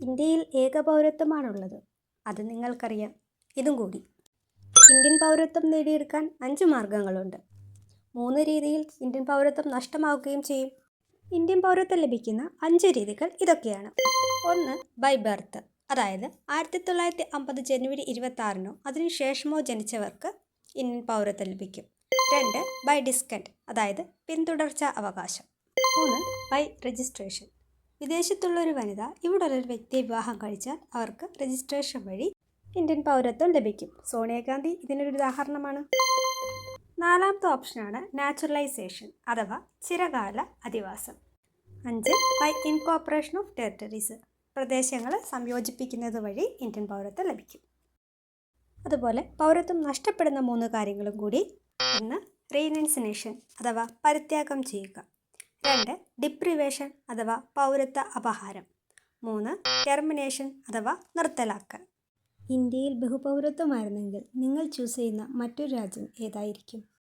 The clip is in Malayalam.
ഇന്ത്യയിൽ ഏകപൗരത്വമാണുള്ളത്. അത് നിങ്ങൾക്കറിയാം. ഇതും കൂടി. ഇന്ത്യൻ പൗരത്വം നേടിയെടുക്കാൻ 5 മാർഗങ്ങളുണ്ട്. 3 രീതിയിൽ ഇന്ത്യൻ പൗരത്വം നഷ്ടമാവുകയും ചെയ്യും. ഇന്ത്യൻ പൗരത്വം ലഭിക്കുന്ന 5 രീതികൾ ഇതൊക്കെയാണ്. 1. ബൈ ബർത്ത്, അതായത് 1950 ജനുവരി 26-നോ അതിനുശേഷമോ ജനിച്ചവർക്ക് ഇന്ത്യൻ പൗരത്വം ലഭിക്കും. 2. ബൈ ഡിസ്കൻറ്റ്, അതായത് പിന്തുടർച്ചാ അവകാശം. 3. ബൈ രജിസ്ട്രേഷൻ, വിദേശത്തുള്ള ഒരു വനിത ഇവിടെ ഒരു വ്യക്തിയെ വിവാഹം കഴിച്ചാൽ അവർക്ക് രജിസ്ട്രേഷൻ വഴി ഇന്ത്യൻ പൗരത്വം ലഭിക്കും. സോണിയാഗാന്ധി ഇതിനൊരു ഉദാഹരണമാണ്. 4ാമത്തെ ഓപ്ഷനാണ് നാച്ചുറലൈസേഷൻ, അഥവാ ചിരകാല അധിവാസം. 5. ബൈ ഇൻകോർപ്പറേഷൻ ഓഫ് ടെറിട്ടറീസ്, പ്രദേശങ്ങൾ സംയോജിപ്പിക്കുന്നത് വഴി ഇന്ത്യൻ പൗരത്വം ലഭിക്കും. അതുപോലെ പൗരത്വം നഷ്ടപ്പെടുന്ന 3 കാര്യങ്ങളും കൂടി. 1. റീനൗൺസിയേഷൻ, അഥവാ പരിത്യാഗം ചെയ്യുക. 2. ഡിപ്രിവേഷൻ, അഥവാ പൗരത്വ അപഹാരം. 3. ടെർമിനേഷൻ, അഥവാ നിർത്തലാക്കൽ. ഇന്ത്യയിൽ ബഹുപൗരത്വമായിരുന്നെങ്കിൽ നിങ്ങൾ ചൂസ് ചെയ്യുന്ന മറ്റൊരു രാജ്യം ഏതായിരിക്കും?